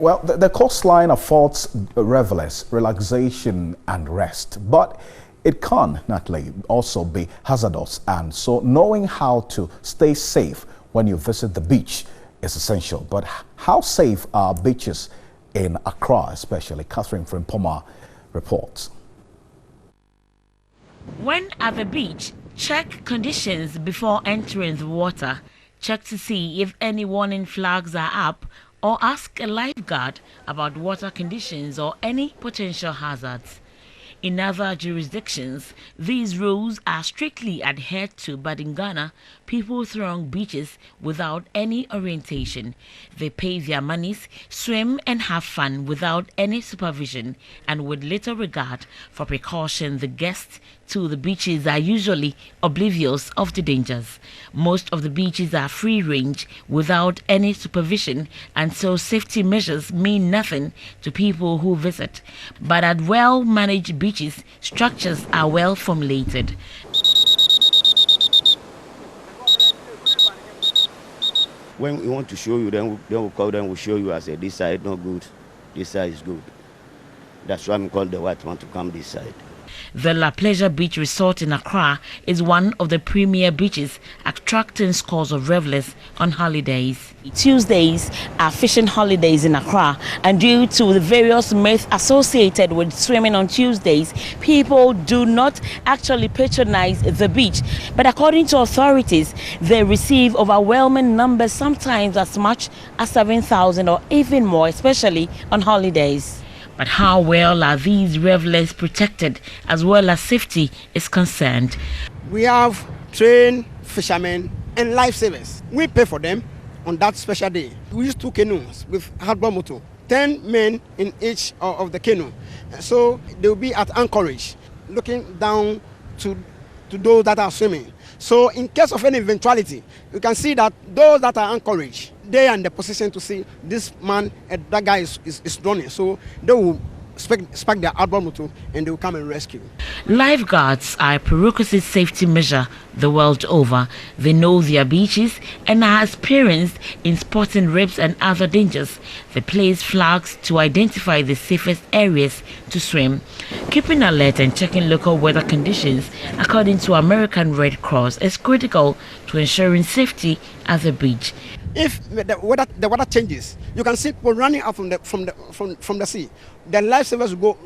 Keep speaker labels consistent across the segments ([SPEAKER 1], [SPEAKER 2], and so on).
[SPEAKER 1] Well, the coastline affords revelers relaxation and rest, but it can, naturally, also be hazardous. And so knowing how to stay safe when you visit the beach is essential. But how safe are beaches in Accra, especially? Catherine Frimpoma reports.
[SPEAKER 2] When at the beach, check conditions before entering the water. Check to see if any warning flags are up, or ask a lifeguard about water conditions or any potential hazards. In other jurisdictions, these rules are strictly adhered to, but in Ghana, people throng beaches without any orientation. They pay their monies, swim and have fun without any supervision, and with little regard for precaution. The guests to the beaches are usually oblivious of the dangers. Most of the beaches are free range without any supervision, and so safety measures mean nothing to people who visit. But at well-managed beaches, structures are well formulated.
[SPEAKER 3] When we want to show you, then we'll call them, we'll show you. I say, this side not good, this side is good. That's why I'm called the white one to come this side.
[SPEAKER 2] The La Pleasure Beach Resort in Accra is one of the premier beaches, attracting scores of revelers on holidays. Tuesdays are fishing holidays in Accra, and due to the various myths associated with swimming on Tuesdays, people do not actually patronize the beach. But according to authorities, they receive overwhelming numbers, sometimes as much as 7,000 or even more, especially on holidays. But how well are these revelers protected as well as safety is concerned?
[SPEAKER 4] We have trained fishermen and lifesavers. We pay for them on that special day. We use 2 canoes with hardball motor, 10 men in each of the canoe. So they will be at anchorage, looking down to those that are swimming. So in case of any eventuality, you can see that those that are anchorage, they are in the position to see this man and that guy is drowning. So they will spark their outboard motor and they will come and rescue.
[SPEAKER 2] Lifeguards are a prerequisite safety measure the world over. They know their beaches and are experienced in spotting rips and other dangers. They place flags to identify the safest areas to swim. Keeping alert and checking local weather conditions, according to American Red Cross, is critical to ensuring safety at the beach.
[SPEAKER 4] If the water changes, you can see people running out from the sea. The lifesavers will go.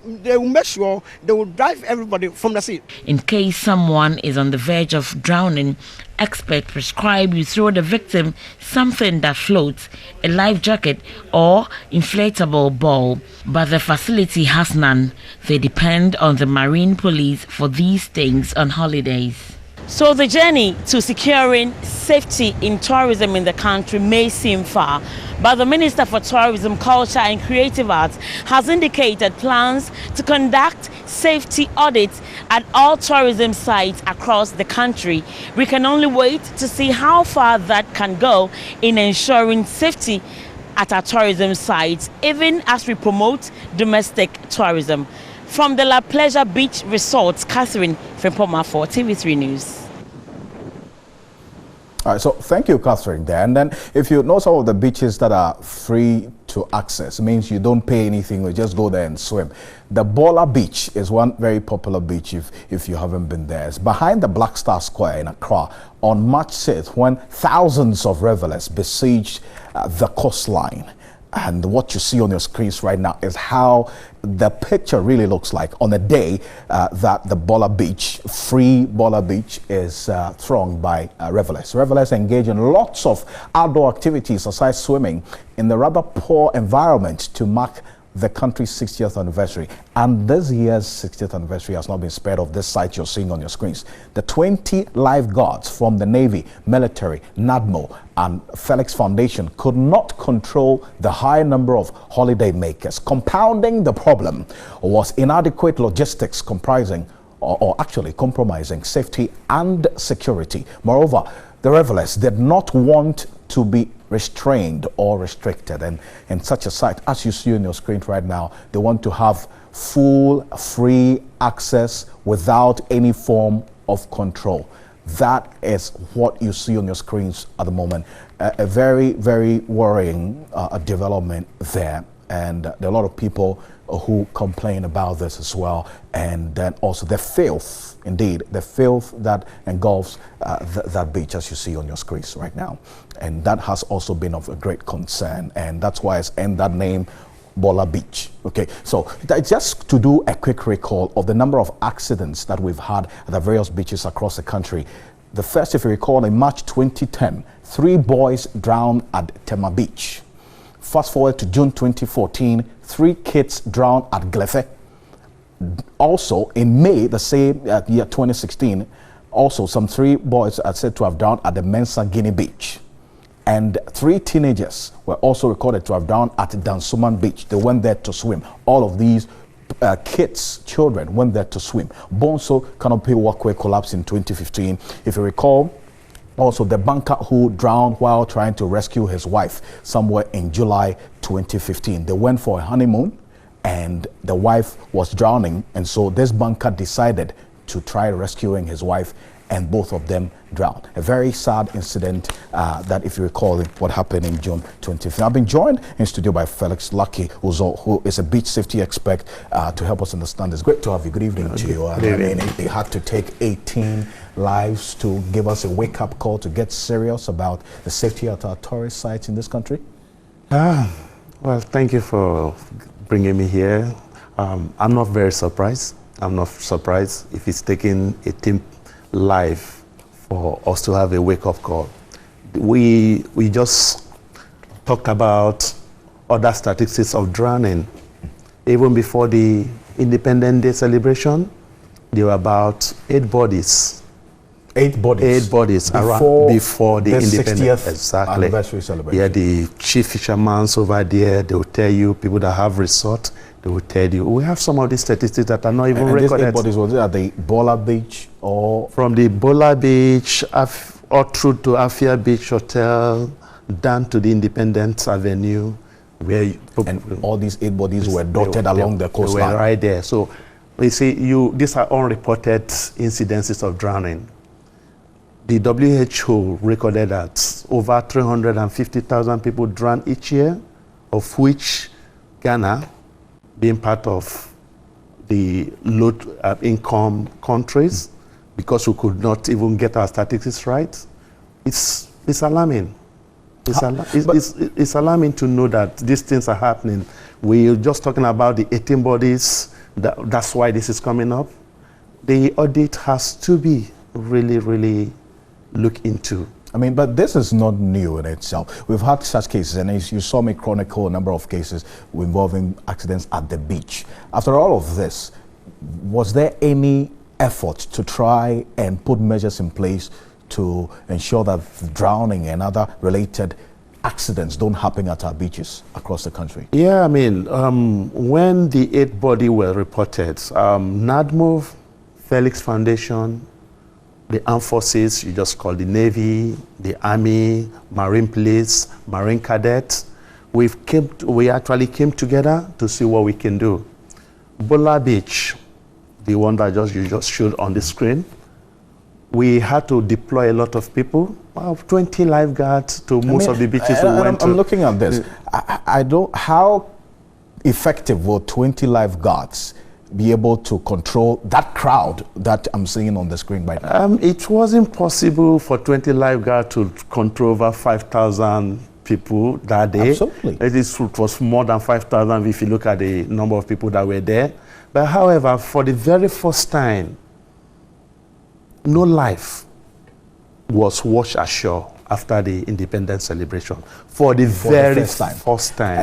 [SPEAKER 4] They will make sure they will drive everybody from the sea.
[SPEAKER 2] In case someone is on the verge of drowning, experts prescribe you throw the victim something that floats, a life jacket or inflatable ball. But the facility has none. They depend on the marine police for these things on holidays. So the journey to securing safety in tourism in the country may seem far, but the Minister for Tourism, Culture and Creative Arts has indicated plans to conduct safety audits at all tourism sites across the country. We can only wait to see how far that can go in ensuring safety at our tourism sites, even as we promote domestic tourism. From the La Pleasure Beach Resort, Catherine Frimpoma for TV3 News.
[SPEAKER 1] All right, so thank you, Catherine, there. And then if you know some of the beaches that are free to access, it means you don't pay anything, you just go there and swim. The Bola Beach is one very popular beach if you haven't been there. It's behind the Black Star Square in Accra on March 6th when thousands of revelers besieged the coastline. And what you see on your screens right now is how the picture really looks like on a day that the Bola Beach, free Bola Beach, is thronged by revelers. Revelers engage in lots of outdoor activities aside swimming in the rather poor environment to mark the country's 60th anniversary. And this year's 60th anniversary has not been spared of this site you're seeing on your screens. The 20 lifeguards from the Navy, military, NADMO, and Felix Foundation could not control the high number of holiday makers. Compounding the problem was inadequate logistics comprising or actually compromising safety and security. Moreover, the revelers did not want to be restrained or restricted, and in such a site, as you see on your screen right now, they want to have full free access without any form of control. That is what you see on your screens at the moment. A very, very worrying development there. And there are a lot of people who complain about this as well. And then also the filth, indeed, the filth that engulfs that beach, as you see on your screens right now. And that has also been of a great concern. And that's why it's in that name, Bola Beach. Okay, so just to do a quick recall of the number of accidents that we've had at the various beaches across the country. The first, if you recall, in March 2010, 3 boys drowned at Tema Beach. Fast forward to June 2014, 3 kids drowned at Glefe. Also, in May, the same year 2016, also some 3 boys are said to have drowned at the Mensa Guinea Beach. And 3 teenagers were also recorded to have drowned at Dansuman Beach. They went there to swim. All of these children went there to swim. Bonso Canopy Walkway collapsed in 2015. If you recall, also the banker who drowned while trying to rescue his wife somewhere in July 2015. They went for a honeymoon and the wife was drowning. And so this banker decided to try rescuing his wife, and both of them drowned. A very sad incident that, if you recall, what happened in June 2015. I've been joined in studio by Felix Lucky, who is a beach safety expert, to help us understand. It's great to have you. Good evening to you. I mean, they had to take 18 lives to give us a wake-up call to get serious about the safety at our tourist sites in this country.
[SPEAKER 5] Well, thank you for bringing me here. I'm not very surprised. I'm not surprised if it's taking 18 life for us to have a wake-up call. We just talked about other statistics of drowning. Even before the Independence Day celebration, there were about 8 bodies.
[SPEAKER 1] 8 bodies?
[SPEAKER 5] 8 bodies before the Independence
[SPEAKER 1] anniversary celebration.
[SPEAKER 5] Yeah, the chief fishermen over there, they will tell you, people that have resort, they will tell you. We have some of these statistics that are not even recorded.
[SPEAKER 1] These 8 bodies, was it at the Bola Beach or?
[SPEAKER 5] From the Bola Beach or through to Afia Beach Hotel, down to the Independence Avenue, where
[SPEAKER 1] and all these 8 bodies were dotted along the coastline.
[SPEAKER 5] They were right there. So you see, these are unreported incidences of drowning. The WHO recorded that over 350,000 people drown each year, of which Ghana, being part of the low income countries, because we could not even get our statistics right, it's alarming. It's alarming to know that these things are happening. We're just talking about the 18 bodies. That's why this is coming up. The audit has to be really look into.
[SPEAKER 1] I mean, but this is not new in itself. We've had such cases, and as you saw me chronicle a number of cases involving accidents at the beach. After all of this, was there any effort to try and put measures in place to ensure that drowning and other related accidents don't happen at our beaches across the country?
[SPEAKER 5] Yeah, I mean, when the 8 bodies were reported, NADMOV, Felix Foundation, the armed forces, you just call the Navy, the Army, Marine Police, Marine Cadets, we actually came together to see what we can do. Bola Beach, the one that you just showed on the screen, we had to deploy a lot of people, 20 lifeguards to most of the beaches we went to.
[SPEAKER 1] I'm looking at this. How effective will 20 lifeguards be able to control that crowd that I'm seeing on the screen right now?
[SPEAKER 5] It wasn't possible for 20 lifeguards to control over 5,000 people that day.
[SPEAKER 1] Absolutely.
[SPEAKER 5] It was more than 5,000 if you look at the number of people that were there. But however, for the very first time, no life was washed ashore after the independence celebration. For the very first time.